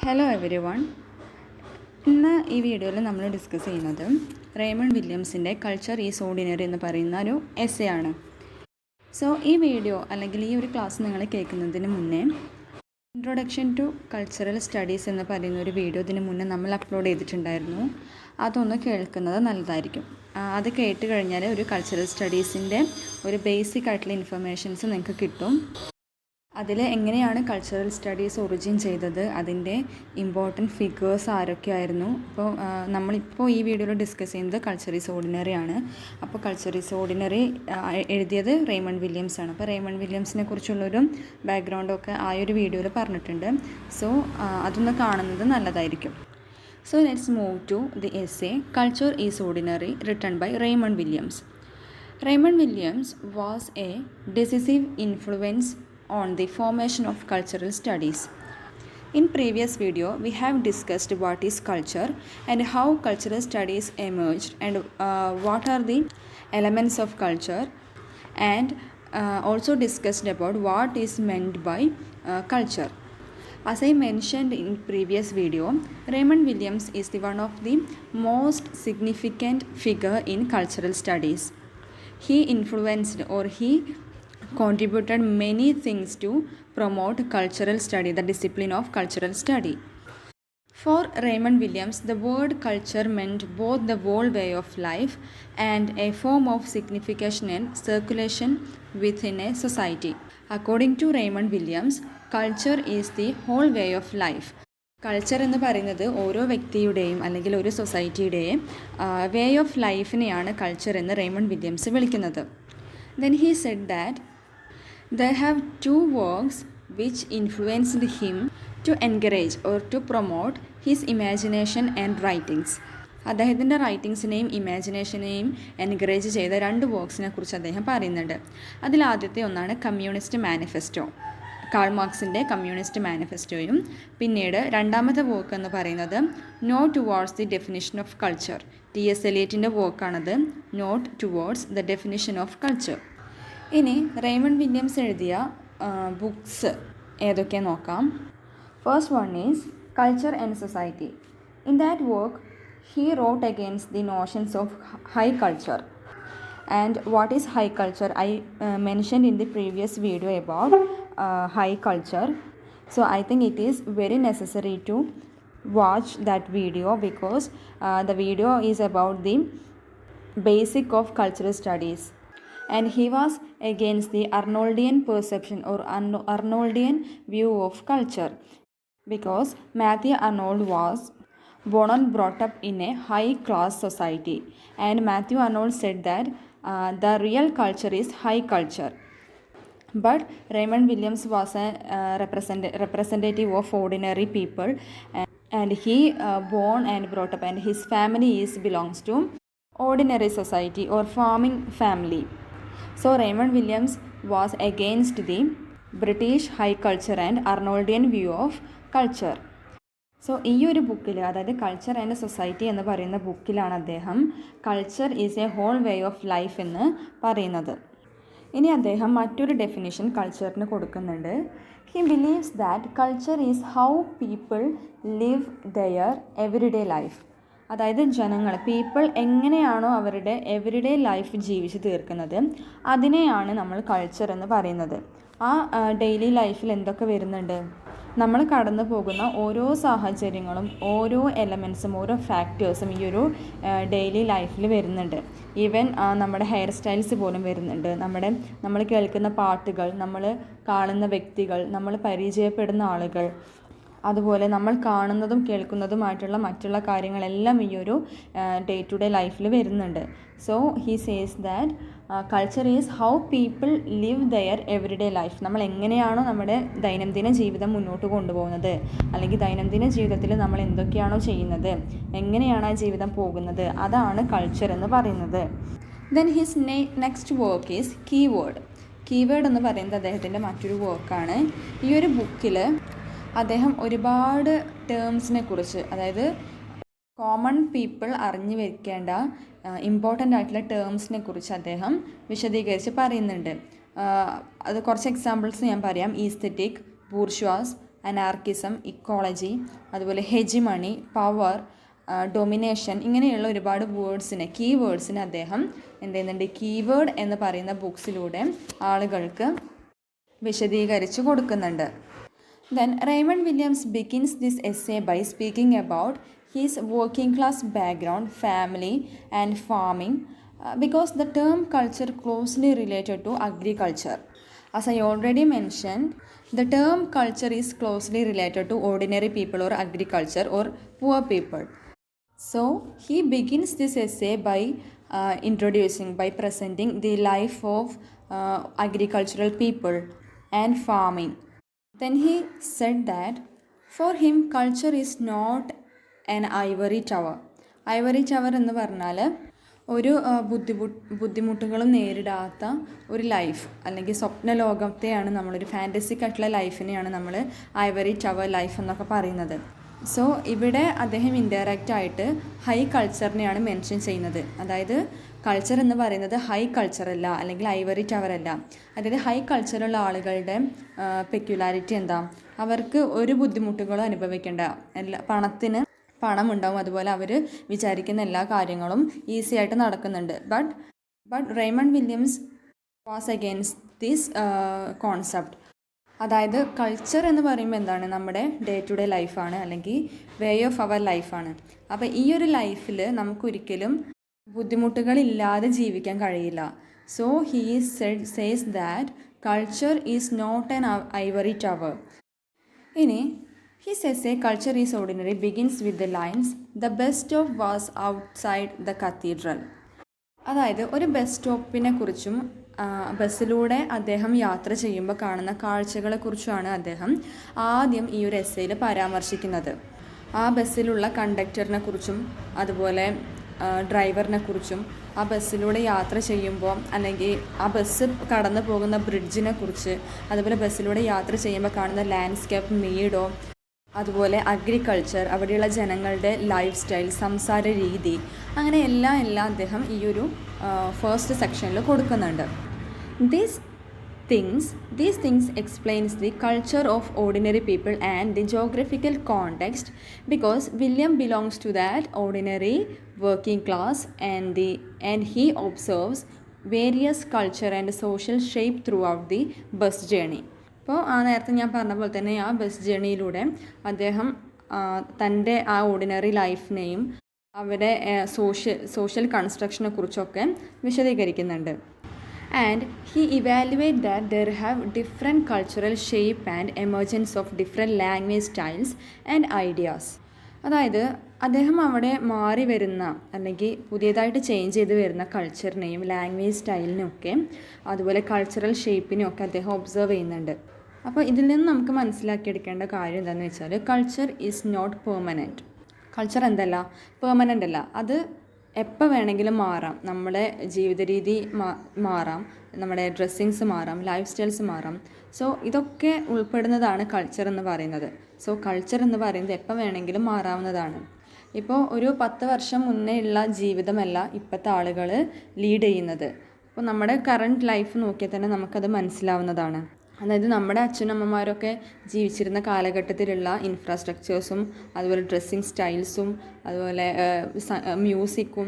Hello every one. ഇന്ന് ഈ വീഡിയോയിൽ നമ്മൾ ഡിസ്കസ് ചെയ്യുന്നത് റേമണ്ട് വില്യംസിൻ്റെ കൾച്ചർ ഈസ് ഓർഡിനറി എന്ന് പറയുന്ന ഒരു എസ്സേ ആണ്. സോ ഈ വീഡിയോ അല്ലെങ്കിൽ ഈ ഒരു ക്ലാസ് നിങ്ങൾ കേൾക്കുന്നതിന് മുന്നേ ഇൻട്രൊഡക്ഷൻ ടു കൾച്ചറൽ സ്റ്റഡീസ് എന്ന് പറയുന്ന ഒരു വീഡിയോ ഇതിന് മുന്നേ നമ്മൾ അപ്ലോഡ് ചെയ്തിട്ടുണ്ടായിരുന്നു. അതൊന്ന് കേൾക്കുന്നത് നല്ലതായിരിക്കും. അത് കേട്ട് കഴിഞ്ഞാൽ ഒരു കൾച്ചറൽ സ്റ്റഡീസിൻ്റെ ഒരു ബേസിക് ആയിട്ടുള്ള ഇൻഫർമേഷൻസ് നിങ്ങൾക്ക് കിട്ടും. അതിൽ എങ്ങനെയാണ് കൾച്ചറൽ സ്റ്റഡീസ് ഒറിജിൻ ചെയ്തത്, അതിൻ്റെ ഇമ്പോർട്ടൻറ്റ് ഫിഗേഴ്സ് ആരൊക്കെയായിരുന്നു. ഇപ്പോൾ നമ്മളിപ്പോൾ ഈ വീഡിയോയിൽ ഡിസ്കസ് ചെയ്യുന്നത് കൾച്ചർ ഈസ് ഓർഡിനറി ആണ്. അപ്പോൾ കൾച്ചർ ഈസ് ഓർഡിനറി എഴുതിയത് റേമണ്ട് വില്യംസ് ആണ്. അപ്പോൾ റേമണ്ട് വില്യംസിനെ കുറിച്ചുള്ളൊരു ബാക്ക്ഗ്രൗണ്ടൊക്കെ ആ ഒരു വീഡിയോയിൽ പറഞ്ഞിട്ടുണ്ട്. സോ അതൊന്ന് കാണുന്നത് നല്ലതായിരിക്കും. So let's move to the essay Culture is Ordinary, written by Raymond Williams. Raymond Williams was a decisive influence on the formation of cultural studies. In previous video, we have discussed what is culture and how cultural studies emerged and what are the elements of culture, and also discussed about what is meant by culture. As I mentioned in previous video, Raymond Williams is the one of the most significant figure in cultural studies. He influenced or he contributed many things to promote cultural study, the discipline of cultural study. For Raymond Williams, the word culture meant both the whole way of life and a form of signification and circulation within a society. According to Raymond Williams, culture is the whole way of life. Culture എന്ന് പറയുന്നത് ഓരോ വ്യക്തിയുടെയും അല്ലെങ്കിൽ ഒരു സൊസൈറ്റിയുടെയും way of ലൈഫിനെയാണ് culture എന്ന് Raymond Williams വിളിക്കുന്നത്. Then he said that there have two works which influenced him to encourage or to promote his imagination and writings. അദ്ദേഹത്തിൻ്റെ റൈറ്റിങ്സിനെയും ഇമാജിനേഷനെയും encourage ചെയ്ത രണ്ട് വർക്ക്സിനെ കുറിച്ച് അദ്ദേഹം പറയുന്നുണ്ട്. അതിലാദ്യത്തെ ഒന്നാണ് കമ്മ്യൂണിസ്റ്റ് മാനിഫെസ്റ്റോ, കാൾ മാർക്സിൻ്റെ കമ്മ്യൂണിസ്റ്റ് മാനിഫെസ്റ്റോയും, പിന്നീട് രണ്ടാമത്തെ വർക്ക് എന്ന് പറയുന്നത് note towards the definition of culture. TS എലിയറ്റിൻ്റെ വർക്കാണത്, note towards the definition of culture. ഇനി റേമണ്ട് വില്യംസ് എഴുതിയ ബുക്സ് ഏതൊക്കെ നോക്കാം. First one is culture and society. In that work he wrote against the notions of high culture. And what is high culture? I mentioned in the previous video about high culture. So I think it is very necessary to watch that video because the video is about the basic of cultural studies. And he was against the Arnoldian perception or Arnoldian view of culture because Matthew Arnold was born and brought up in a high class society, and Matthew Arnold said that the real culture is high culture. But Raymond Williams was a representative of ordinary people, and he born and brought up, and his family belongs to ordinary society or farming family. So Raymond Williams was against the British high culture and Arnoldian view of culture. So ഈ ഒരു ബുക്കിൽ, അതായത് culture and society എന്ന് പറയുന്ന ബുക്കിലാണ് അദ്ദേഹം culture is a whole way of life എന്ന് പറയുന്നത്. ഇനി അദ്ദേഹം മറ്റൊരു ഡെഫിനിഷൻ കൾച്ചറിന് കൊടുക്കുന്നുണ്ട്. He believes that culture is how people live their everyday life. അതായത് ജനങ്ങൾ, പീപ്പിൾ എങ്ങനെയാണോ അവരുടെ എവറിഡേ ലൈഫ് ജീവിച്ച് തീർക്കുന്നത് അതിനെയാണ് നമ്മൾ കൾച്ചർ എന്ന് പറയുന്നത്. ആ ഡെയിലി ലൈഫിൽ എന്തൊക്കെ വരുന്നുണ്ട്? നമ്മൾ കടന്നു പോകുന്ന ഓരോ സാഹചര്യങ്ങളും ഓരോ എലമെൻസും ഓരോ ഫാക്ടേഴ്സും ഈ ഒരു ഡെയിലി ലൈഫിൽ വരുന്നുണ്ട്. ഈവൻ നമ്മുടെ ഹെയർ സ്റ്റൈൽസ് പോലും വരുന്നുണ്ട്. നമ്മൾ കേൾക്കുന്ന പാട്ടുകൾ, നമ്മൾ കാണുന്ന വ്യക്തികൾ, നമ്മൾ പരിചയപ്പെടുന്ന ആളുകൾ, അതുപോലെ നമ്മൾ കാണുന്നതും കേൾക്കുന്നതുമായിട്ടുള്ള മറ്റുള്ള കാര്യങ്ങളെല്ലാം ഈ ഒരു ഡേ ടു ഡേ ലൈഫിൽ വരുന്നുണ്ട്. So he says that culture is how people live their everyday life. നമ്മൾ എങ്ങനെയാണോ നമ്മുടെ ദൈനംദിന ജീവിതം മുന്നോട്ട് കൊണ്ടുപോകുന്നത്, അല്ലെങ്കിൽ ദൈനംദിന ജീവിതത്തിൽ നമ്മൾ എന്തൊക്കെയാണോ ചെയ്യുന്നത്, എങ്ങനെയാണ് ആ ജീവിതം പോകുന്നത്, അതാണ് കൾച്ചർ എന്ന് പറയുന്നത്. Then his next work is keyword. Keyword എന്ന് പറയുന്നത് അദ്ദേഹത്തിൻ്റെ മറ്റൊരു വർക്കാണ്. ഈ ഒരു ബുക്കിൽ അദ്ദേഹം ഒരുപാട് ടേംസിനെ കുറിച്ച്, അതായത് കോമൺ പീപ്പിൾ അറിഞ്ഞു വെക്കേണ്ട ഇമ്പോർട്ടൻ്റ് ആയിട്ടുള്ള ടേംസിനെ കുറിച്ച് അദ്ദേഹം വിശദീകരിച്ച് പറയുന്നുണ്ട്. അത് കുറച്ച് എക്സാമ്പിൾസ് ഞാൻ പറയാം. ഈസ്തെറ്റിക്, ബൂർഷ്വാസ്, അനാർക്കിസം, ഇക്കോളജി, അതുപോലെ ഹെജിമണി, പവർ, ഡൊമിനേഷൻ, ഇങ്ങനെയുള്ള ഒരുപാട് കീവേഡ്സിനെ അദ്ദേഹം എന്ത് ചെയ്യുന്നുണ്ട്, കീവേഡ് എന്ന് പറയുന്ന ബുക്സിലൂടെ ആളുകൾക്ക് വിശദീകരിച്ച് കൊടുക്കുന്നുണ്ട്. Then Raymond Williams begins this essay by speaking about his working class background, family and farming because the term culture closely related to agriculture. As I already mentioned, the term culture is closely related to ordinary people or agriculture or poor people. So he begins this essay by presenting the life of agricultural people and farming. Then he said that for him culture is not an ivory tower. Ivory tower എന്ന് പറഞ്ഞാൽ ഒരു ബുദ്ധിമുട്ടുകളും നേരിടാത്ത ഒരു life അല്ലെങ്കിൽ സ്വപ്ന ലോകത്തെയാണ് നമ്മളൊരു ഫാൻറ്റസിക് ആയിട്ടുള്ള ലൈഫിനെയാണ് നമ്മൾ Ivory tower life എന്നൊക്കെ പറയുന്നത്. സോ ഇവിടെ അദ്ദേഹം ഇൻഡയറക്റ്റ് ആയിട്ട് ഹൈ കൾച്ചറിനെയാണ് മെൻഷൻ ചെയ്യുന്നത്. അതായത് കൾച്ചർ എന്ന് പറയുന്നത് ഹൈ കൾച്ചറല്ല അല്ലെങ്കിൽ ഐവറി ടവർ അല്ല. അതായത് ഹൈ കൾച്ചറുള്ള ആളുകളുടെ പെക്യുലാരിറ്റി എന്താ, അവർക്ക് ഒരു ബുദ്ധിമുട്ടുകളും അനുഭവിക്കേണ്ട, പണത്തിന് പണം ഉണ്ടാവും, അതുപോലെ അവർ വിചാരിക്കുന്ന എല്ലാ കാര്യങ്ങളും ഈസി ആയിട്ട് നടക്കുന്നുണ്ട്. But Raymond Williams was against this concept. അതായത് കൾച്ചർ എന്ന് പറയുമ്പോൾ എന്താണ്, നമ്മുടെ ഡേ ടു ഡേ ലൈഫാണ് അല്ലെങ്കിൽ വേ ഓഫ് അവർ ലൈഫാണ്. അപ്പോൾ ഈ ഒരു ലൈഫിൽ നമുക്കൊരിക്കലും ബുദ്ധിമുട്ടുകളില്ലാതെ ജീവിക്കാൻ കഴിയില്ല. So he says that culture is not an ivory tower. ഇനി his essay culture is ordinary begins with the lines the bus stop was outside the cathedral. അതായത് ഒരു ബസ് സ്റ്റോപ്പിനെ കുറിച്ചും ബസ്സിലൂടെ അദ്ദേഹം യാത്ര ചെയ്യുമ്പോൾ കാണുന്ന കാഴ്ചകളെക്കുറിച്ചുമാണ് അദ്ദേഹം ആദ്യം ഈ ഒരു എസ്സേയിൽ പരാമർശിക്കുന്നത്. ആ ബസ്സിലുള്ള കണ്ടക്ടറിനെ കുറിച്ചും അതുപോലെ ഡ്രൈവറിനെ കുറിച്ചും ആ ബസ്സിലൂടെ യാത്ര ചെയ്യുമ്പോൾ അല്ലെങ്കിൽ ആ ബസ് കടന്നു പോകുന്ന ബ്രിഡ്ജിനെ കുറിച്ച്, അതുപോലെ ബസ്സിലൂടെ യാത്ര ചെയ്യുമ്പോൾ കാണുന്ന ലാൻഡ്സ്കേപ്പ്, മീഡോ, അതുപോലെ അഗ്രികൾച്ചർ, അവിടെയുള്ള ജനങ്ങളുടെ ലൈഫ് സ്റ്റൈൽ, സംസാര രീതി, അങ്ങനെ എല്ലാം അദ്ദേഹം ഈ ഒരു ഫസ്റ്റ് സെക്ഷനിൽ കൊടുക്കുന്നുണ്ട്. These things explains the culture of ordinary people and the geographical context because William belongs to that ordinary working class and he observes various culture and social shape throughout the bus journey. അപ്പോൾ നേരത്തെ ഞാൻ പറഞ്ഞ പോലെ തന്നെ ആ bus ജേണിയിലൂടെ അദ്ദേഹം തൻ്റെ ആ ഓർഡിനറി ലൈഫിനെയും അവരുടെ സോഷ്യൽ കൺസ്ട്രക്ഷനെ കുറിച്ചൊക്കെ വിശദീകരിക്കുന്നുണ്ട്. And he evaluate that there have different cultural shape and emergence of different language styles and ideas. അതായത് അദ്ദേഹം അവിടെ മാറി വരുന്ന അല്ലെങ്കിൽ പുതിയതായിട്ട് ചേഞ്ച് ചെയ്ത് വരുന്ന കൾച്ചറിനെയും ലാംഗ്വേജ് സ്റ്റൈലിനും ഒക്കെ അതുപോലെ കൾച്ചറൽ ഷേപ്പിനും ഒക്കെ അദ്ദേഹം ഒബ്സർവ് ചെയ്യുന്നുണ്ട്. അപ്പോൾ ഇതിൽ നിന്ന് നമുക്ക് മനസ്സിലാക്കിയെടുക്കേണ്ട കാര്യം എന്താണെന്ന് വെച്ചാൽ culture is not permanent. Culture എന്തല്ല, പെർമനൻ്റ് അല്ല. അത് എപ്പോൾ വേണമെങ്കിലും മാറാം. നമ്മുടെ ജീവിത രീതി മാറാം, നമ്മുടെ ഡ്രസ്സിങ്സ് മാറാം, ലൈഫ് സ്റ്റൈൽസ് മാറാം. സോ ഇതൊക്കെ ഉൾപ്പെടുന്നതാണ് കൾച്ചർ എന്ന് പറയുന്നത്. സോ കൾച്ചർ എന്ന് പറയുന്നത് എപ്പോൾ വേണമെങ്കിലും മാറാവുന്നതാണ്. ഇപ്പോൾ ഒരു 10 വർഷം മുന്നേ ഉള്ള ജീവിതമല്ല ഇപ്പോഴത്തെ ആളുകൾ ലീഡ് ചെയ്യുന്നത്. അപ്പോൾ നമ്മുടെ കറണ്ട് ലൈഫ് നോക്കിയാൽ തന്നെ നമുക്കത് മനസ്സിലാവുന്നതാണ്. അതായത് നമ്മുടെ അച്ഛനമ്മമാരൊക്കെ ജീവിച്ചിരുന്ന കാലഘട്ടത്തിലുള്ള ഇൻഫ്രാസ്ട്രക്ചേഴ്സും അതുപോലെ ഡ്രസ്സിങ് സ്റ്റൈൽസും അതുപോലെ മ്യൂസിക്കും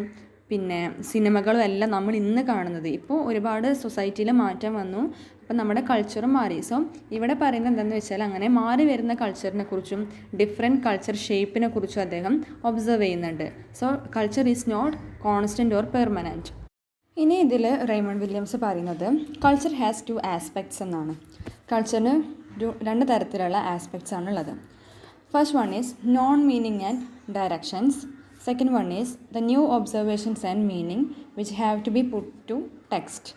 പിന്നെ സിനിമകളും എല്ലാം നമ്മൾ ഇന്ന് കാണുന്നത്. ഇപ്പോൾ ഒരുപാട് സൊസൈറ്റിയിൽ മാറ്റം വന്നു, അപ്പം നമ്മുടെ കൾച്ചറും മാറി. സോ ഇവിടെ പറയുന്നത് എന്താണെന്ന് വെച്ചാൽ അങ്ങനെ മാറി വരുന്ന കൾച്ചറിനെ കുറിച്ചും ഡിഫറെൻറ്റ് കൾച്ചർ ഷേപ്പിനെ കുറിച്ചും അദ്ദേഹം ഒബ്സർവ് ചെയ്യുന്നുണ്ട്. So culture is not constant or permanent. ഇനി ഇതിൽ റെയ്മണ്ട് വില്യംസ് പറയുന്നത് കൾച്ചർ ഹാസ് 2 ആസ്പെക്ട്സ് എന്നാണ്. കൾച്ചറിന് 2 തരത്തിലുള്ള ആസ്പെക്ട്സ് ആണുള്ളത്. First one is known meaning and directions. Second one is the new observations and meaning which have to be put to text.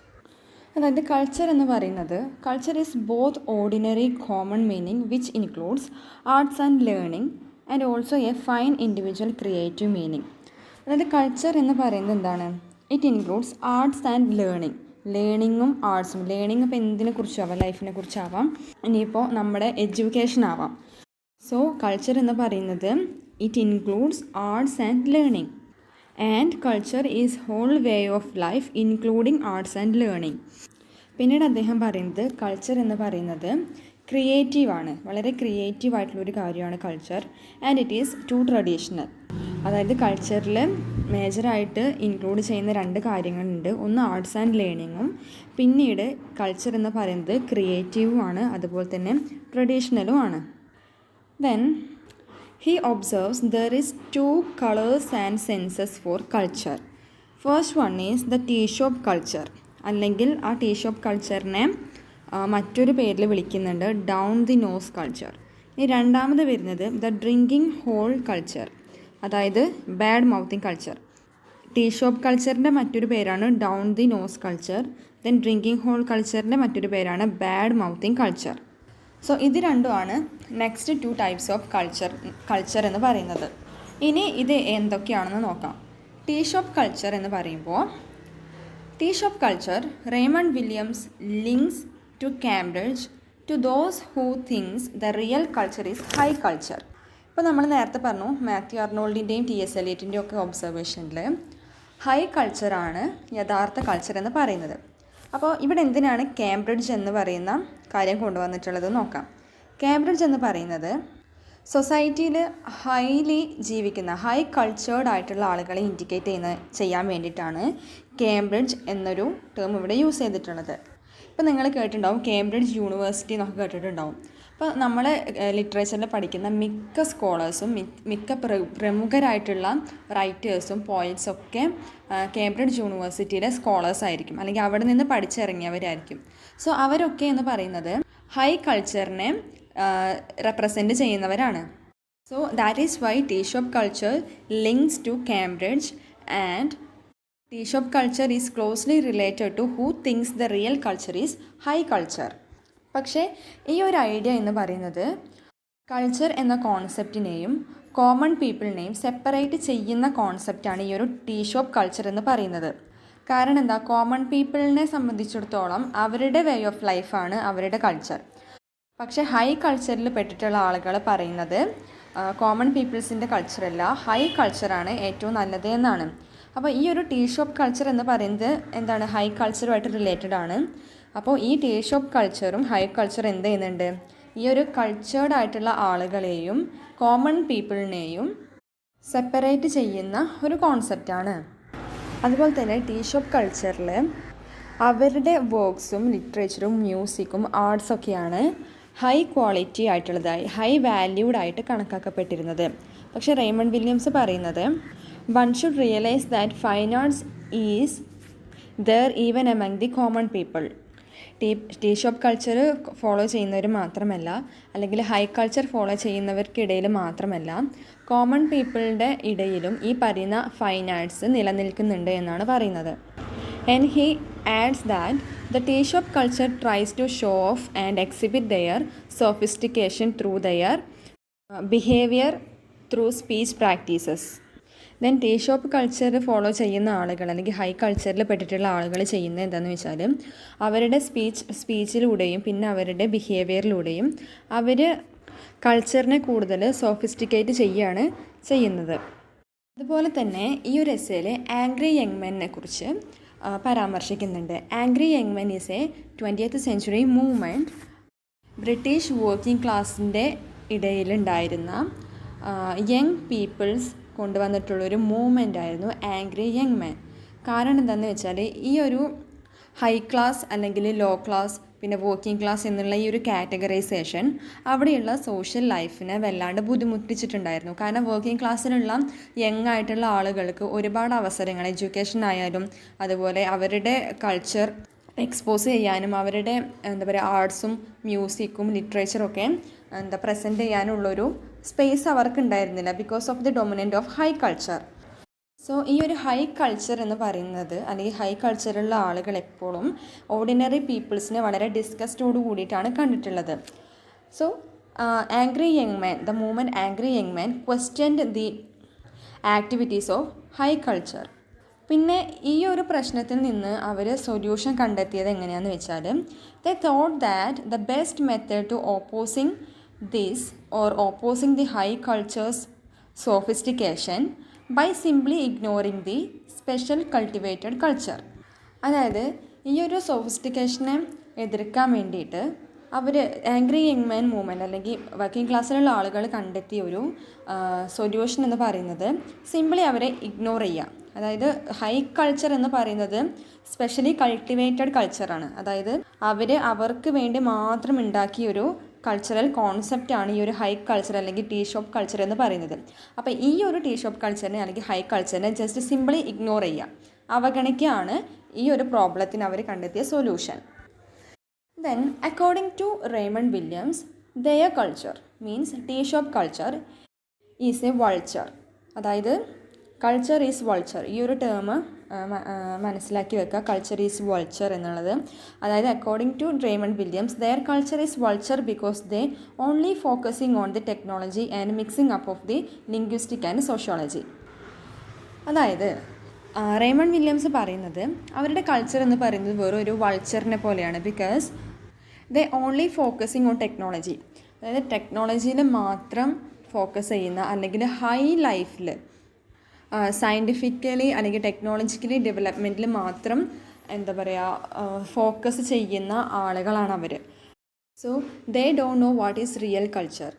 അതായത് culture എന്ന് പറയുന്നത് culture is both ordinary common meaning which includes arts and learning and also a fine individual creative meaning. അതായത് culture എന്ന് പറയുന്നത് എന്താണ്, it includes arts and ലേണിങ്ങും ആർട്സും. Learning ഇപ്പോൾ എന്തിനെ കുറിച്ചാവാം, ലൈഫിനെ കുറിച്ചാവാം, ഇനിയിപ്പോൾ നമ്മുടെ എഡ്യൂക്കേഷൻ ആവാം. സോ കൾച്ചർ എന്ന് പറയുന്നത് it includes arts and learning and culture is whole way of life including arts and learning. പിന്നീട് അദ്ദേഹം പറയുന്നത് കൾച്ചർ എന്ന് പറയുന്നത് ക്രിയേറ്റീവാണ്, വളരെ ക്രിയേറ്റീവായിട്ടുള്ളൊരു കാര്യമാണ് culture. And it is too traditional. അതായത് കൾച്ചറിൽ മേജറായിട്ട് ഇൻക്ലൂഡ് ചെയ്യുന്ന 2 കാര്യങ്ങളുണ്ട്. ഒന്ന് ആർട്സ് ആൻഡ് ലേണിങ്ങും, പിന്നീട് കൾച്ചർ എന്ന് പറയുന്നത് ക്രിയേറ്റീവുമാണ്, അതുപോലെ തന്നെ ട്രഡീഷണലുമാണ്. Then he observes there is 2 colors and senses for culture. First one is the tea shop culture, അല്ലെങ്കിൽ ആ ടീ ഷോപ്പ് കൾച്ചറിനെ മറ്റൊരു പേരിൽ വിളിക്കുന്നുണ്ട് ഡൗൺ ദി നോസ് കൾച്ചർ. ഇനി രണ്ടാമത് വരുന്നത് ദ ഡ്രിങ്കിങ് ഹോൾ കൾച്ചർ, അതായത് bad mouthing culture. Tea shop കൾച്ചറിൻ്റെ മറ്റൊരു പേരാണ് down the nose culture. Then drinking hole കൾച്ചറിൻ്റെ മറ്റൊരു പേരാണ് ബാഡ് മൗത്തിങ് കൾച്ചർ. സോ ഇത് രണ്ടുമാണ് നെക്സ്റ്റ് 2 ടൈപ്സ് ഓഫ് കൾച്ചർ എന്ന് പറയുന്നത്. ഇനി ഇത് എന്തൊക്കെയാണെന്ന് നോക്കാം. ടീ ഷോപ്പ് കൾച്ചർ എന്ന് പറയുമ്പോൾ tea shop culture Raymond Williams links to Cambridge to those who thinks the real culture is high culture. ഇപ്പോൾ നമ്മൾ നേരത്തെ പറഞ്ഞു മാത്യു അർണോൾഡിൻ്റെയും TS എലിയറ്റിൻ്റെയും ഒക്കെ ഒബ്സർവേഷനിൽ ഹൈ കൾച്ചറാണ് യഥാർത്ഥ കൾച്ചർ എന്ന് പറയുന്നത്. അപ്പോൾ ഇവിടെ എന്തിനാണ് കാംബ്രിഡ്ജ് എന്ന് പറയുന്ന കാര്യം കൊണ്ടുവന്നിട്ടുള്ളത് നോക്കാം. കാംബ്രിഡ്ജ് എന്ന് പറയുന്നത് സൊസൈറ്റിയിൽ ഹൈലി ജീവിക്കുന്ന ഹൈ കൾച്ചേർഡ് ആയിട്ടുള്ള ആളുകളെ ഇൻഡിക്കേറ്റ് ചെയ്യാൻ വേണ്ടിയിട്ടാണ് കേംബ്രിഡ്ജ് എന്നൊരു ടേം ഇവിടെ യൂസ് ചെയ്തിട്ടുള്ളത്. ഇപ്പോൾ നിങ്ങൾ കേട്ടിട്ടുണ്ടാവും കേംബ്രിഡ്ജ് യൂണിവേഴ്സിറ്റി എന്നൊക്കെ കേട്ടിട്ടുണ്ടാവും. അപ്പോൾ നമ്മൾ ലിറ്ററേച്ചറിൽ പഠിക്കുന്ന മിക്ക സ്കോളേഴ്സും മിക്ക പ്രമുഖരായിട്ടുള്ള റൈറ്റേഴ്സും പോയറ്റ്സും ഒക്കെ കേംബ്രിഡ്ജ് യൂണിവേഴ്സിറ്റിയിലെ സ്കോളേഴ്സ് ആയിരിക്കും, അല്ലെങ്കിൽ അവിടെ നിന്ന് പഠിച്ചിറങ്ങിയവരായിരിക്കും. സോ അവരൊക്കെ എന്ന് പറയുന്നത് ഹൈ കൾച്ചറിനെ റെപ്രസെൻറ്റ് ചെയ്യുന്നവരാണ്. So that is why tea shop culture links to Cambridge and tea shop culture is closely related to who thinks the real culture is high culture. പക്ഷേ ഈ ഒരു ഐഡിയ എന്ന് പറയുന്നത് കൾച്ചർ എന്ന കോൺസെപ്റ്റിനെയും കോമൺ പീപ്പിളിനെയും സെപ്പറേറ്റ് ചെയ്യുന്ന കോൺസെപ്റ്റാണ് ഈ ഒരു ടീ ഷോപ്പ് കൾച്ചർ എന്ന് പറയുന്നത്. കാരണം എന്താ, കോമൺ പീപ്പിളിനെ സംബന്ധിച്ചിടത്തോളം അവരുടെ വേ ഓഫ് ലൈഫാണ് അവരുടെ കൾച്ചർ. പക്ഷേ ഹൈ കൾച്ചറിൽ പെട്ടിട്ടുള്ള ആളുകൾ പറയുന്നത് കോമൺ പീപ്പിൾസിൻ്റെ കൾച്ചറല്ല, ഹൈ കൾച്ചറാണ് ഏറ്റവും നല്ലത് എന്നാണ്. അപ്പോൾ ഈ ഒരു ടീ ഷോപ്പ് കൾച്ചർ എന്ന് പറയുന്നത് എന്താണ്, ഹൈ കൾച്ചറുമായിട്ട് റിലേറ്റഡ് ആണ്. അപ്പോൾ ഈ ടീ ഷോപ്പ് കൾച്ചറും ഹൈ കൾച്ചർ എന്ത് ചെയ്യുന്നുണ്ട്, ഈ ഒരു കൾച്ചേർഡ് ആയിട്ടുള്ള ആളുകളെയും കോമൺ പീപ്പിളിനെയും സെപ്പറേറ്റ് ചെയ്യുന്ന ഒരു കോൺസെപ്റ്റാണ്. അതുപോലെ തന്നെ ടീ ഷോപ്പ് കൾച്ചറിൽ അവരുടെ വർക്ക്സും ലിറ്ററേച്ചറും മ്യൂസിക്കും ആർട്സൊക്കെയാണ് ഹൈ ക്വാളിറ്റി ആയിട്ടുള്ളതായി ഹൈ വാല്യൂഡ് ആയിട്ട് കണക്കാക്കപ്പെട്ടിരുന്നത്. പക്ഷേ റേമണ്ട് വില്യംസ് പറയുന്നത് one should realise that fine arts is there even among the common people. Tea shop culture follow ചെയ്യുന്നവർ മാത്രമല്ല, അല്ലെങ്കിൽ ഹൈ കൾച്ചർ ഫോളോ ചെയ്യുന്നവർക്കിടയിൽ മാത്രമല്ല, കോമൺ പീപ്പിളുടെ ഇടയിലും ഈ പറയുന്ന ഫൈൻ ആർട്സ് നിലനിൽക്കുന്നുണ്ട് എന്നാണ് പറയുന്നത്. And he adds that the tea shop culture tries to show off and exhibit their sophistication through their behavior through speech practices. Then tea shop culture follow ചെയ്യുന്ന ആളുകൾ, അല്ലെങ്കിൽ ഹൈ കൾച്ചറിൽ പെട്ടിട്ടുള്ള ആളുകൾ ചെയ്യുന്നത് എന്താണെന്ന് വെച്ചാൽ അവരുടെ സ്പീച്ചിലൂടെയും പിന്നെ അവരുടെ ബിഹേവിയറിലൂടെയും അവർ കൾച്ചറിനെ കൂടുതൽ സോഫിസ്റ്റിക്കേറ്റ് ചെയ്യുകയാണ് ചെയ്യുന്നത്. അതുപോലെ തന്നെ ഈ ഒരു എസ്സേയിൽ ആംഗ്രി യങ് മെനെ കുറിച്ച് പരാമർശിക്കുന്നുണ്ട്. Angry young men is a 20th century movement. British working ക്ലാസിൻ്റെ ഇടയിലുണ്ടായിരുന്ന യങ് പീപ്പിൾസ് കൊണ്ടുവന്നിട്ടുള്ളൊരു മൂവ്മെൻ്റ് ആയിരുന്നു ആംഗ്രി യങ് മെൻ. കാരണം എന്താണെന്ന് വെച്ചാൽ ഈ ഒരു ഹൈ ക്ലാസ് അല്ലെങ്കിൽ ലോ ക്ലാസ് പിന്നെ വർക്കിംഗ് ക്ലാസ് എന്നുള്ള ഈ ഒരു കാറ്റഗറൈസേഷൻ അവിടെയുള്ള സോഷ്യൽ ലൈഫിനെ വല്ലാണ്ട് ബുദ്ധിമുട്ടിച്ചിട്ടുണ്ടായിരുന്നു. കാരണം വർക്കിംഗ് ക്ലാസ്സിലുള്ള യങ് ആയിട്ടുള്ള ആളുകൾക്ക് ഒരുപാട് അവസരങ്ങൾ എഡ്യൂക്കേഷൻ ആയാലും അതുപോലെ അവരുടെ കൾച്ചർ എക്സ്പോസ് ചെയ്യാനും അവരുടെ ആർട്സും മ്യൂസിക്കും ലിറ്ററേച്ചറൊക്കെ പ്രസൻറ്റ് ചെയ്യാനുള്ളൊരു സ്പേസ് അവർക്ക് ഉണ്ടായിരുന്നില്ല because of the dominant of high culture. So ഈ ഒരു ഹൈ കൾച്ചർ എന്ന് പറയുന്നത്, അല്ലെങ്കിൽ ഹൈ കൾച്ചറുള്ള ആളുകൾ എപ്പോഴും ഓർഡിനറി പീപ്പിൾസിനെ വളരെ ഡിസ്കസ്റ്റോട് കൂടിയിട്ടാണ് കണ്ടിട്ടുള്ളത്. So angry young man, the movement angry young man questioned the activities of high culture. പിന്നെ ഈ ഒരു പ്രശ്നത്തിൽ നിന്ന് അവർ സൊല്യൂഷൻ കണ്ടെത്തിയത് എങ്ങനെയാണെന്ന് വെച്ചാൽ they thought that the best method to opposing this or opposing the high culture's sophistication by simply ignoring the special cultivated culture. അതായത് ഈ ഒരു സോഫിസ്റ്റിക്കേഷനെ എതിർക്കാൻ വേണ്ടിയിട്ട് അവർ ആംഗ്രി യങ് മാൻ മൂവ്മെൻറ്റ് അല്ലെങ്കിൽ വർക്കിംഗ് ക്ലാസ്സിലുള്ള ആളുകൾ കണ്ടെത്തിയ ഒരു സൊല്യൂഷൻ എന്ന് പറയുന്നത് സിംപിളി അവരെ ഇഗ്നോർ ചെയ്യുക. അതായത് ഹൈ കൾച്ചർ എന്ന് പറയുന്നത് സ്പെഷ്യലി കൾട്ടിവേറ്റഡ് കൾച്ചറാണ്. അതായത് അവർക്ക് വേണ്ടി മാത്രം ഉണ്ടാക്കിയൊരു കൾച്ചറൽ കോൺസെപ്റ്റാണ് ഈ ഒരു ഹൈ കൾച്ചർ അല്ലെങ്കിൽ ടീ ഷോപ്പ് കൾച്ചർ എന്ന് പറയുന്നത്. അപ്പോൾ ഈ ഒരു ടീ ഷോപ്പ് കൾച്ചറിനെ അല്ലെങ്കിൽ ഹൈ കൾച്ചറിനെ ജസ്റ്റ് സിംപിളി ഇഗ്നോർ ചെയ്യുക, അവഗണിക്കുകയാണ് ഈ ഒരു പ്രോബ്ലത്തിന് അവർ കണ്ടെത്തിയ solution. Then, according to Raymond Williams, their culture means tea shop culture is a vulture. അതായത് കൾച്ചർ ഈസ് വൾച്ചർ, ഈ ഒരു ടേം മനസ്സിലാക്കി വെക്കുക, കൾച്ചർ ഈസ് വൾച്ചർ എന്നുള്ളത്. അതായത് according to Raymond Williams, their culture is vulture because they only focusing on the technology and mixing up of the linguistic and sociology. അതായത് Raymond Williams പറയുന്നത് അവരുടെ culture എന്ന് പറയുന്നത് വെറും ഒരു വൾച്ചറിനെ പോലെയാണ്. Because they only focusing on technology, അതായത് ടെക്നോളജിയിൽ മാത്രം ഫോക്കസ് ചെയ്യുന്ന അല്ലെങ്കിൽ ഹൈ ലൈഫിൽ സയൻറ്റിഫിക്കലി അല്ലെങ്കിൽ ടെക്നോളജിക്കലി ഡെവലപ്മെൻറ്റിൽ മാത്രം ഫോക്കസ് ചെയ്യുന്ന ആളുകളാണ് അവർ. So they don't know what is real culture.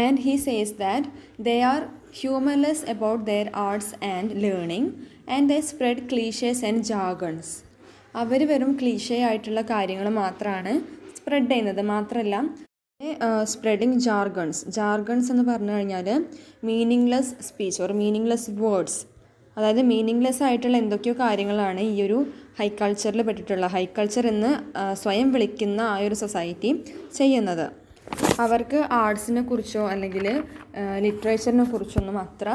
And he says that they are humourless about their arts and learning and they spread clichés and jargons. അവർ വെറും ക്ലീഷേ ആയിട്ടുള്ള കാര്യങ്ങൾ മാത്രമാണ് സ്പ്രെഡ് ചെയ്യുന്നത്. മാത്രമല്ല സ്പ്രെഡിങ് ജാർഗൺസ് എന്ന് പറഞ്ഞു കഴിഞ്ഞാൽ meaningless speech or meaningless words, അതായത് മീനിങ്ലെസ് ആയിട്ടുള്ള എന്തൊക്കെയോ കാര്യങ്ങളാണ് ഈ ഒരു ഹൈ കൾച്ചറിൽ പെട്ടിട്ടുള്ള ഹൈ കൾച്ചർ എന്ന് സ്വയം വിളിക്കുന്ന ആ ഒരു സൊസൈറ്റി ചെയ്യുന്നത്. അവർക്ക് ആർട്സിനെ കുറിച്ചോ അല്ലെങ്കിൽ ലിറ്ററേച്ചറിനെ കുറിച്ചൊന്നും അത്ര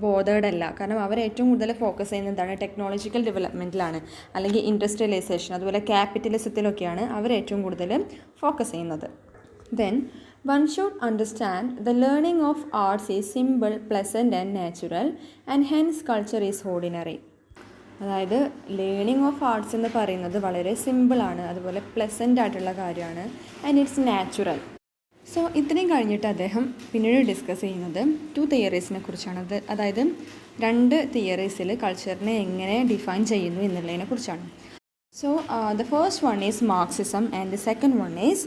ബോധേഡല്ല. കാരണം അവർ ഏറ്റവും കൂടുതൽ ഫോക്കസ് ചെയ്യുന്നത് എന്താണ്, ടെക്നോളജിക്കൽ ഡെവലപ്മെൻറ്റിലാണ് അല്ലെങ്കിൽ ഇൻഡസ്ട്രിയലൈസേഷൻ അതുപോലെ ക്യാപിറ്റലിസത്തിലൊക്കെയാണ് അവർ ഏറ്റവും കൂടുതൽ ഫോക്കസ് ചെയ്യുന്നത്. Then one should understand the learning of arts is simple, pleasant and natural and hence culture is ordinary. അതായത് ലേണിംഗ് ഓഫ് ആർട്സ് എന്ന് പറയുന്നത് വളരെ സിമ്പിളാണ്, അതുപോലെ പ്ലസൻ്റ് ആയിട്ടുള്ള കാര്യമാണ്, ആൻഡ് ഇറ്റ്സ് നാച്ചുറൽ. സോ ഇത്രയും കഴിഞ്ഞിട്ട് അദ്ദേഹം പിന്നീട് ഡിസ്കസ് ചെയ്യുന്നത് 2 തിയറീസിനെ കുറിച്ചാണ്. അതായത് 2 തിയറീസിൽ കൾച്ചറിനെ എങ്ങനെ ഡിഫൈൻ ചെയ്യുന്നു എന്നുള്ളതിനെ കുറിച്ചാണ്. So the first one is Marxism and the second one is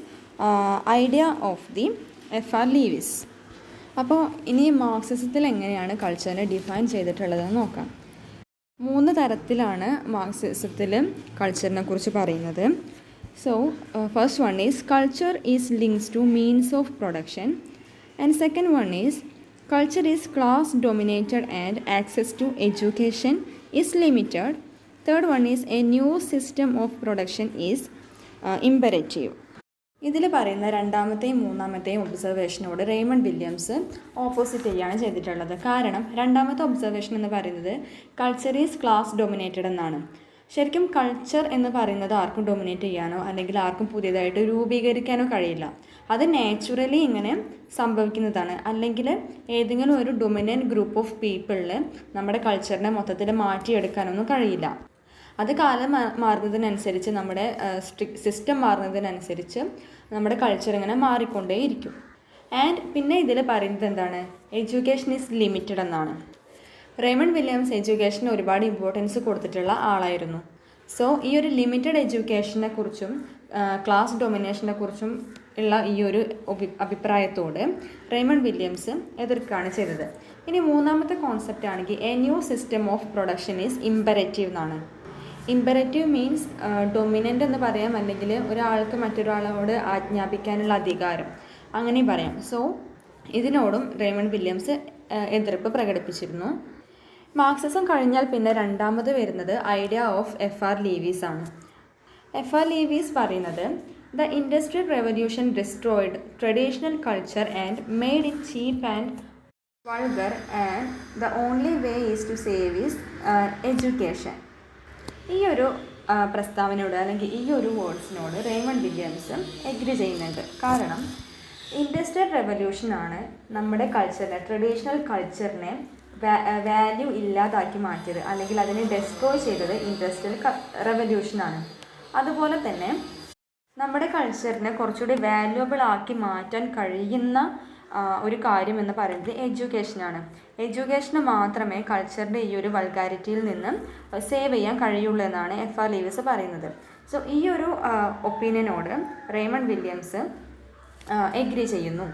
idea of the F.R. ലീവിസ്. അപ്പോൾ ഇനി മാർക്സിസത്തിൽ എങ്ങനെയാണ് കൾച്ചറിനെ ഡിഫൈൻ ചെയ്തിട്ടുള്ളതെന്ന് നോക്കാം. 3 തരത്തിലാണ് മാർക്സിസത്തിൽ കൾച്ചറിനെ കുറിച്ച് പറയുന്നത്. So first one is culture is links to means of production and second one is culture is class dominated and access to education is limited. Third one is a new system of production is imperative. ഇതിൽ പറയുന്ന രണ്ടാമത്തെയും മൂന്നാമത്തെയും ഒബ്സർവേഷനോട് Raymond Williams opposite ചെയ്യുകയാണ് ചെയ്തിട്ടുള്ളത്. കാരണം രണ്ടാമത്തെ observation എന്ന് പറയുന്നത് കൾച്ചർ ഈസ് ക്ലാസ് ഡൊമിനേറ്റഡ് എന്നാണ്. ശരിക്കും കൾച്ചർ എന്ന് പറയുന്നത് ആർക്കും ഡൊമിനേറ്റ് ചെയ്യാനോ അല്ലെങ്കിൽ ആർക്കും പുതിയതായിട്ട് രൂപീകരിക്കാനോ കഴിയില്ല. അത് നാച്ചുറലി ഇങ്ങനെ സംഭവിക്കുന്നതാണ്. അല്ലെങ്കിൽ ഏതെങ്കിലും ഒരു ഡൊമിനൻറ്റ് ഗ്രൂപ്പ് ഓഫ് പീപ്പിളിൽ നമ്മുടെ കൾച്ചറിനെ മൊത്തത്തിൽ മാറ്റിയെടുക്കാനൊന്നും കഴിയില്ല. അത് കാലം മാറുന്നതിനനുസരിച്ച് നമ്മുടെ സിസ്റ്റം മാറുന്നതിനനുസരിച്ച് നമ്മുടെ കൾച്ചർ ഇങ്ങനെ മാറിക്കൊണ്ടേയിരിക്കും. ആൻഡ് പിന്നെ ഇതിൽ പറയുന്നത് എന്താണ്, എഡ്യൂക്കേഷൻ ഈസ് ലിമിറ്റഡ് എന്നാണ്. റേമണ്ട് വില്യംസ് എഡ്യൂക്കേഷന് ഒരുപാട് ഇമ്പോർട്ടൻസ് കൊടുത്തിട്ടുള്ള ആളായിരുന്നു. സോ ഈ ഒരു ലിമിറ്റഡ് എഡ്യൂക്കേഷനെ കുറിച്ചും ക്ലാസ് ഡൊമിനേഷനെ കുറിച്ചും ഉള്ള ഈ ഒരു അഭിപ്രായത്തോട് റേമണ്ട് വില്യംസ് എതിർക്കുകയാണ് ചെയ്തത്. ഇനി മൂന്നാമത്തെ കോൺസെപ്റ്റ് ആണെങ്കിൽ A new system of production is imperative എന്നാണ്. ഇമ്പരേറ്റീവ് മീൻസ് ഡൊമിനൻ്റ് എന്ന് പറയാം, അല്ലെങ്കിൽ ഒരാൾക്ക് മറ്റൊരാളോട് ആജ്ഞാപിക്കാനുള്ള അധികാരം, അങ്ങനെയും പറയാം. സോ ഇതിനോടും റേമണ്ട് വില്യംസ് എതിർപ്പ് പ്രകടിപ്പിച്ചിരുന്നു. മാർക്സിസം കഴിഞ്ഞാൽ പിന്നെ രണ്ടാമത് വരുന്നത് ഐഡിയ ഓഫ് F.R. ലീവീസ് ആണ്. F.R. ലീവീസ് പറയുന്നത് the industrial revolution destroyed traditional culture and made it cheap and vulgar and the only way is to save is education. ഈ ഒരു പ്രസ്താവനയോട് അല്ലെങ്കിൽ ഈ ഒരു വേർഡ്സിനോട് റേമണ്ട് വില്യംസ് എഗ്രി ചെയ്യുന്നുണ്ട്. കാരണം ഇൻഡസ്ട്രിയൽ റെവല്യൂഷനാണ് നമ്മുടെ കൾച്ചറിനെ, ട്രഡീഷണൽ കൾച്ചറിനെ വാല്യൂ ഇല്ലാതാക്കി മാറ്റിയത്, അല്ലെങ്കിൽ അതിനെ ഡെസ്ട്രോയ് ചെയ്തത് ഇൻഡസ്ട്രിയൽ റെവല്യൂഷനാണ്. അതുപോലെ തന്നെ നമ്മുടെ കൾച്ചറിനെ കുറച്ചുകൂടി വാല്യുവബിൾ ആക്കി മാറ്റാൻ കഴിയുന്ന ഒരു കാര്യം എന്ന് പറയുന്നത് എഡ്യൂക്കേഷനാണ്. എഡ്യൂക്കേഷന് മാത്രമേ കൾച്ചറിൻ്റെ ഈ ഒരു വൾഗാരിറ്റിയിൽ നിന്ന് സേവ് ചെയ്യാൻ കഴിയുള്ളൂ എന്നാണ് F.R. ലീവിസ് പറയുന്നത്. സോ ഈ ഒരു ഒപ്പീനിയനോട് റേമണ്ട് വില്യംസ് എഗ്രി ചെയ്യുന്നു.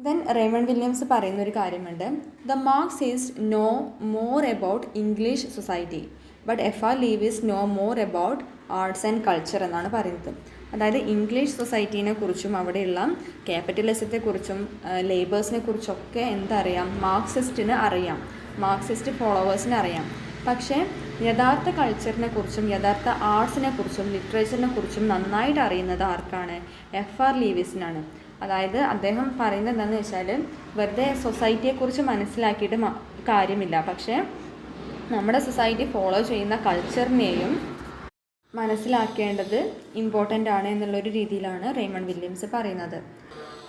ദെൻ റേമണ്ട് വില്യംസ് പറയുന്ന ഒരു കാര്യമുണ്ട്, the Marx is no more about English society but FR Leavis no more about arts and culture എന്നാണ് പറയുന്നത്. അതായത് ഇംഗ്ലീഷ് സൊസൈറ്റീനെ കുറിച്ചും അവിടെയുള്ള ക്യാപിറ്റലിസത്തെക്കുറിച്ചും ലേബേഴ്സിനെ കുറിച്ചൊക്കെ എന്തറിയാം, മാർക്സിസ്റ്റിന് അറിയാം, മാർക്സിസ്റ്റ് ഫോളോവേഴ്സിന് അറിയാം. പക്ഷേ യഥാർത്ഥ കൾച്ചറിനെ കുറിച്ചും യഥാർത്ഥ ആർട്സിനെ കുറിച്ചും ലിറ്ററേച്ചറിനെ കുറിച്ചും നന്നായിട്ട് അറിയുന്നത് ആർക്കാണ്? FR ലീവീസിനാണ്. അതായത് അദ്ദേഹം പറയുന്നത് എന്താണെന്ന് വെച്ചാൽ, വെറുതെ സൊസൈറ്റിയെക്കുറിച്ച് മനസ്സിലാക്കിയിട്ട് കാര്യമില്ല, പക്ഷേ നമ്മുടെ സൊസൈറ്റി ഫോളോ ചെയ്യുന്ന കൾച്ചറിനെയും മനസ്സിലാക്കേണ്ടത് ഇമ്പോർട്ടൻ്റ് ആണ് എന്നുള്ളൊരു രീതിയിലാണ് റേമണ്ട് വില്യംസ് പറയുന്നത്.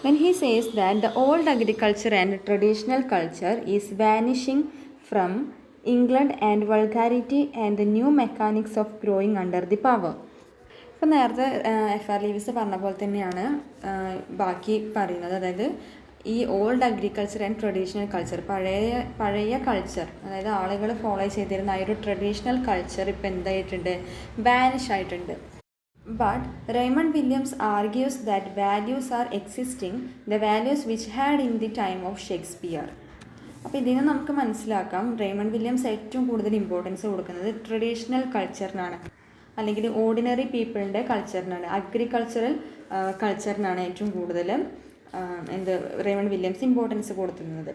When he says that the old agriculture and traditional culture is vanishing from England and vulgarity and the new mechanics of growing under the power. ഇപ്പം നേരത്തെ FR ലീവീസ് പറഞ്ഞ പോലെ തന്നെയാണ് ബാക്കി പറയുന്നത്. അതായത് ഈ old agriculture and traditional culture, പഴയ കൾച്ചർ, അതായത് ആളുകൾ ഫോളോ ചെയ്തിരുന്ന ആ ഒരു ട്രഡീഷണൽ കൾച്ചർ ഇപ്പം എന്തായിട്ടുണ്ട്? വാനിഷ് ആയിട്ടുണ്ട്. But Raymond Williams argues that values are existing, the values which had in the time of Shakespeare. അപ്പോൾ ഇതിന് നമുക്ക് മനസ്സിലാക്കാം, റേമണ്ട് വില്യംസ് ഏറ്റവും കൂടുതൽ ഇമ്പോർട്ടൻസ് കൊടുക്കുന്നത് ട്രഡീഷണൽ കൾച്ചറിനാണ്, അല്ലെങ്കിൽ ഓർഡിനറി പീപ്പിളിൻ്റെ കൾച്ചറിനാണ്, അഗ്രികൾച്ചറൽ കൾച്ചറിനാണ് ഏറ്റവും കൂടുതൽ റേമണ്ട് വില്യംസ് ഇമ്പോർട്ടൻസ് കൊടുക്കുന്നത്.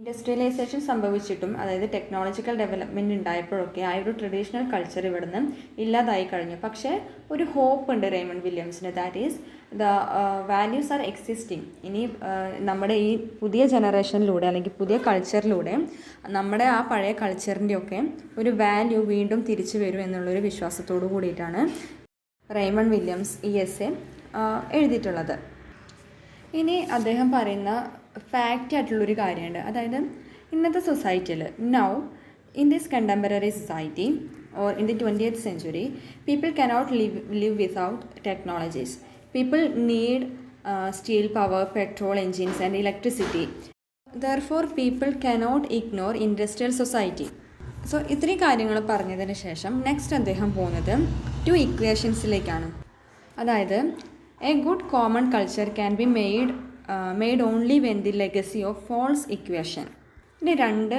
ഇൻഡസ്ട്രിയലൈസേഷൻ സംഭവിച്ചിട്ടും, അതായത് ടെക്നോളജിക്കൽ ഡെവലപ്മെൻറ്റ് ഉണ്ടായപ്പോഴൊക്കെ ആ ഒരു ട്രഡീഷണൽ കൾച്ചർ ഇവിടുന്ന് ഇല്ലാതായി കഴിഞ്ഞു. പക്ഷേ ഒരു ഹോപ്പ് ഉണ്ട് റേമണ്ട് വില്യംസിന്, that is the values are existing. ഇനി നമ്മുടെ ഈ പുതിയ ജനറേഷനിലൂടെ അല്ലെങ്കിൽ പുതിയ കൾച്ചറിലൂടെ നമ്മുടെ ആ പഴയ കൾച്ചറിൻ്റെയൊക്കെ ഒരു വാല്യൂ വീണ്ടും തിരിച്ചു വരും എന്നുള്ളൊരു വിശ്വാസത്തോടു കൂടിയിട്ടാണ് റേമണ്ട് വില്യംസ് ഈ എസ്സേ എഴുതിയിട്ടുള്ളത്. ഇനി അദ്ദേഹം പറയുന്ന ഫാക്റ്റ് ആയിട്ടുള്ളൊരു കാര്യമുണ്ട്. അതായത് ഇന്നത്തെ സൊസൈറ്റിയിൽ now in this contemporary society or in the 20th century people cannot live without technologies. People need steel power, petrol engines and electricity. Therefore people cannot ignore industrial society. So ഇത്രയും കാര്യങ്ങൾ പറഞ്ഞതിന് ശേഷം next അദ്ദേഹം പോകുന്നത് 2 ഇക്വേഷൻസിലേക്കാണ്. അതായത് a good common culture can be made only when the legacy of false equation. ഇതിൻ്റെ 2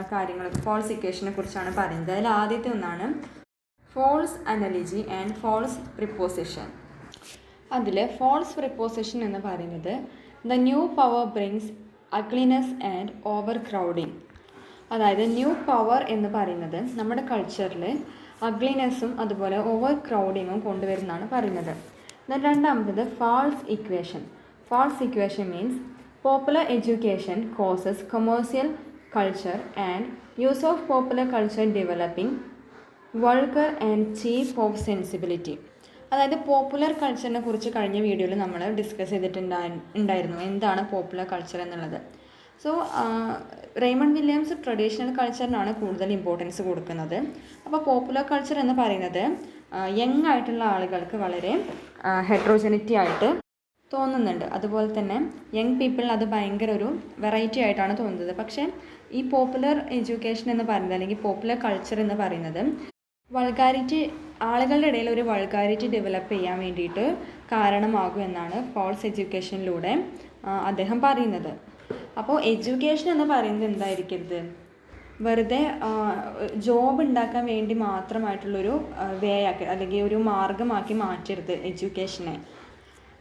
കാര്യങ്ങൾ ഫോൾസ് ഇക്വേഷനെ കുറിച്ചാണ് പറയുന്നത്. അതിൽ ആദ്യത്തെ ഒന്നാണ് false analogy and false preposition. അതിൽ ഫോൾസ് പ്രിപ്പോസിഷൻ എന്ന് പറയുന്നത് the new power brings ugliness and over crowding. അതായത് ന്യൂ പവർ എന്ന് പറയുന്നത് നമ്മുടെ കൾച്ചറിൽ അഗ്ലിനെസ്സും അതുപോലെ ഓവർ ക്രൗഡിങ്ങും കൊണ്ടുവരുന്നതാണ് പറയുന്നത്. രണ്ടാമത്തത് false equation. False equation means popular education causes commercial culture and use of popular culture developing vulgar and cheap of sensibility. അതായത് പോപ്പുലർ കൾച്ചറിനെ കുറിച്ച് കഴിഞ്ഞ വീഡിയോയിൽ നമ്മൾ ഡിസ്കസ് ചെയ്തിട്ടുണ്ടായിരുന്നു, എന്താണ് പോപ്പുലർ കൾച്ചർ എന്നുള്ളത്. സോ റേമണ്ട് വില്യംസ് ട്രഡീഷണൽ കൾച്ചറിനാണ് കൂടുതൽ ഇമ്പോർട്ടൻസ് കൊടുക്കുന്നത്. അപ്പോൾ പോപ്പുലർ കൾച്ചർ എന്ന് പറയുന്നത് യങ് ആയിട്ടുള്ള ആളുകൾക്ക് വളരെ ഹെട്രോജനിറ്റി ആയിട്ട് തോന്നുന്നുണ്ട്. അതുപോലെ തന്നെ യങ് പീപ്പിളിന് അത് ഭയങ്കര ഒരു വെറൈറ്റി ആയിട്ടാണ് തോന്നുന്നത്. പക്ഷേ ഈ പോപ്പുലർ എഡ്യൂക്കേഷൻ എന്ന് പറയുന്നത് അല്ലെങ്കിൽ പോപ്പുലർ കൾച്ചർ എന്ന് പറയുന്നത് വൾഗാരിറ്റി, ആളുകളുടെ ഇടയിൽ ഒരു വൾഗാരിറ്റി ഡെവലപ്പ് ചെയ്യാൻ വേണ്ടിയിട്ട് കാരണമാകും എന്നാണ് ഫോൾസ് എഡ്യൂക്കേഷനിലൂടെ അദ്ദേഹം പറയുന്നത്. അപ്പോൾ എഡ്യൂക്കേഷൻ എന്ന് പറയുന്നത് എന്തായിരിക്കരുത്, വെറുതെ ജോബ് ഉണ്ടാക്കാൻ വേണ്ടി മാത്രമായിട്ടുള്ളൊരു വേ ആക്കി അല്ലെങ്കിൽ ഒരു മാർഗമാക്കി മാറ്റരുത് എഡ്യൂക്കേഷനെ.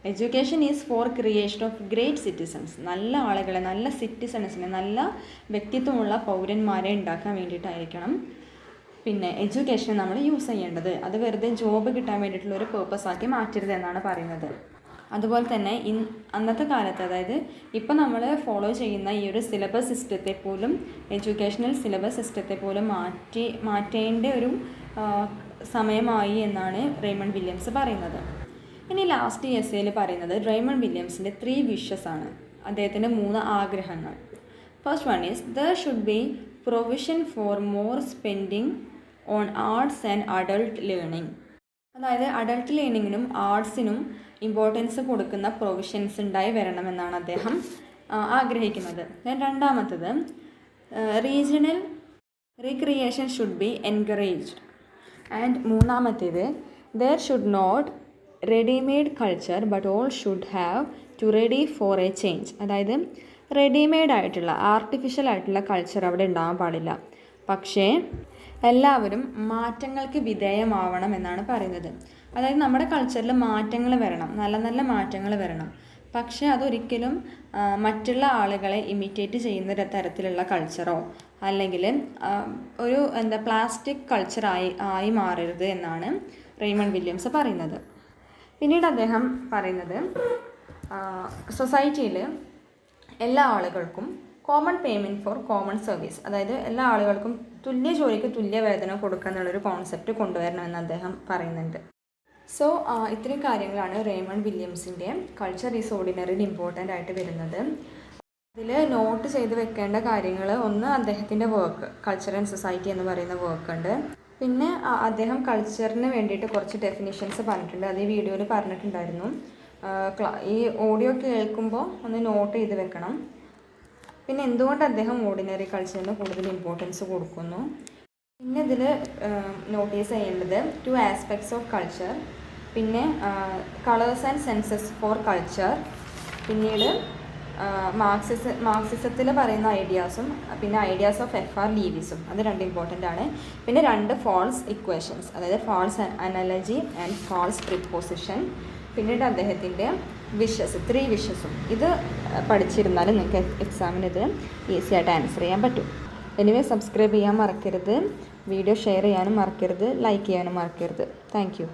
Education is for creation of great citizens. നല്ല ആളുകളെ, നല്ല സിറ്റിസൺസിനെ, നല്ല വ്യക്തിത്വമുള്ള പൗരന്മാരെ ഉണ്ടാക്കാൻ വേണ്ടിയിട്ടായിരിക്കണം പിന്നെ എഡ്യൂക്കേഷൻ നമ്മൾ യൂസ് ചെയ്യേണ്ടത്. അത് വെറുതെ ജോബ് കിട്ടാൻ വേണ്ടിയിട്ടുള്ളൊരു പേർപ്പസ് ആക്കി മാറ്റരുത് എന്നാണ് പറയുന്നത്. അതുപോലെ തന്നെ അന്നത്തെ കാലത്ത്, അതായത് ഇപ്പം നമ്മൾ ഫോളോ ചെയ്യുന്ന ഈ ഒരു സിലബസ് സിസ്റ്റത്തെ പോലും, എഡ്യൂക്കേഷണൽ സിലബസ് സിസ്റ്റത്തെ പോലും മാറ്റേണ്ട ഒരു സമയമായി എന്നാണ് റേമണ്ട് വില്യംസ് പറയുന്നത്. ഇനി ലാസ്റ്റ് എസ്സേയിൽ പറയുന്നത് റേമണ്ട് വില്യംസിൻ്റെ 3 വിഷസ് ആണ്, അദ്ദേഹത്തിൻ്റെ 3 ആഗ്രഹങ്ങൾ. First one is there should be provision for more spending on arts and adult learning. അതായത് അഡൾട്ട് ലേണിങ്ങിനും ആർട്സിനും ഇമ്പോർട്ടൻസ് കൊടുക്കുന്ന പ്രൊവിഷൻസ് ഉണ്ടായി വരണമെന്നാണ് അദ്ദേഹം ആഗ്രഹിക്കുന്നത്. രണ്ടാമത്തത് regional recreation should be encouraged. And മൂന്നാമത്തേത് There should not ready-made culture but all should have to ready for a change. അതായത് readymade ആയിട്ടുള്ള ആർട്ടിഫിഷ്യൽ ആയിട്ടുള്ള കൾച്ചർ അവിടെ ഉണ്ടാകാൻ പാടില്ല. പക്ഷേ എല്ലാവരും മാറ്റങ്ങൾക്ക് വിധേയമാവണം എന്നാണ് പറയുന്നത്. അതായത് നമ്മുടെ കൾച്ചറിൽ മാറ്റങ്ങൾ വരണം, നല്ല നല്ല മാറ്റങ്ങൾ വരണം. പക്ഷേ അതൊരിക്കലും മറ്റുള്ള ആളുകളെ ഇമിറ്റേറ്റ് ചെയ്യുന്ന തരത്തിലുള്ള കൾച്ചറോ അല്ലെങ്കിൽ ഒരു പ്ലാസ്റ്റിക് കൾച്ചറായി മാറരുത് എന്നാണ് റെയ്മണ്ട് വില്യംസ് പറയുന്നത്. പിന്നീട് അദ്ദേഹം പറയുന്നത് സൊസൈറ്റിയിൽ എല്ലാ ആളുകൾക്കും common payment four common service, അതായത് എല്ലാ ആളുകൾക്കും തുല്യ ജോലിക്ക് തുല്യ വേതനം കൊടുക്കുക എന്നുള്ളൊരു കോൺസെപ്റ്റ് കൊണ്ടുവരണമെന്ന് അദ്ദേഹം പറയുന്നുണ്ട്. സോ ഇത്രയും കാര്യങ്ങളാണ് റെയ്മണ്ട് വില്യംസിൻ്റെ കൾച്ചർ ഈസ് ഓർഡിനറിയിൽ ഇമ്പോർട്ടൻ്റ് ആയിട്ട് വരുന്നത്. ഇതിൽ നോട്ട് ചെയ്ത് വെക്കേണ്ട കാര്യങ്ങൾ, ഒന്ന് അദ്ദേഹത്തിൻ്റെ വർക്ക് കൾച്ചർ ആൻഡ് സൊസൈറ്റി എന്ന് പറയുന്ന വർക്ക് ഉണ്ട്. പിന്നെ അദ്ദേഹം കൾച്ചറിന് വേണ്ടിയിട്ട് കുറച്ച് ഡെഫിനിഷൻസ് പറഞ്ഞിട്ടുണ്ട്, അത് ഈ വീഡിയോയിൽ പറഞ്ഞിട്ടുണ്ടായിരുന്നു. ഈ ഓഡിയോ കേൾക്കുമ്പോൾ ഒന്ന് നോട്ട് ചെയ്ത് വെക്കണം. പിന്നെ എന്തുകൊണ്ട് അദ്ദേഹം ഓർഡിനറി കൾച്ചറിന് കൂടുതൽ ഇമ്പോർട്ടൻസ് കൊടുക്കുന്നു. പിന്നെ ഇതിൽ നോട്ടീസ് ചെയ്യേണ്ടത് 2 ആസ്പെക്ട്സ് ഓഫ് കൾച്ചർ, പിന്നെ colours and senses for culture, പിന്നീട് മാർക്സിസത്തിൽ പറയുന്ന ഐഡിയാസും പിന്നെ ഐഡിയാസ് ഓഫ് FR ലീവിസും, അത് 2 ഇമ്പോർട്ടൻ്റ് ആണ്. പിന്നെ 2 ഫാൾസ് ഇക്വേഷൻസ്, അതായത് ഫാൾസ് അനലജി ആൻഡ് ഫാൾസ് പ്രിപ്പോസിഷൻ. പിന്നീട് അദ്ദേഹത്തിൻ്റെ വിഷസ് 3 വിഷസും. ഇത് പഠിച്ചിരുന്നാൽ നിങ്ങൾക്ക് എക്സാമിന് ഇത് ഈസി ആയിട്ട് ആൻസർ ചെയ്യാൻ പറ്റും. എനിവേ സബ്സ്ക്രൈബ് ചെയ്യാൻ മറക്കരുത്, വീഡിയോ ഷെയർ ചെയ്യാനും മറക്കരുത്, ലൈക്ക് ചെയ്യാനും മറക്കരുത്. Thank you.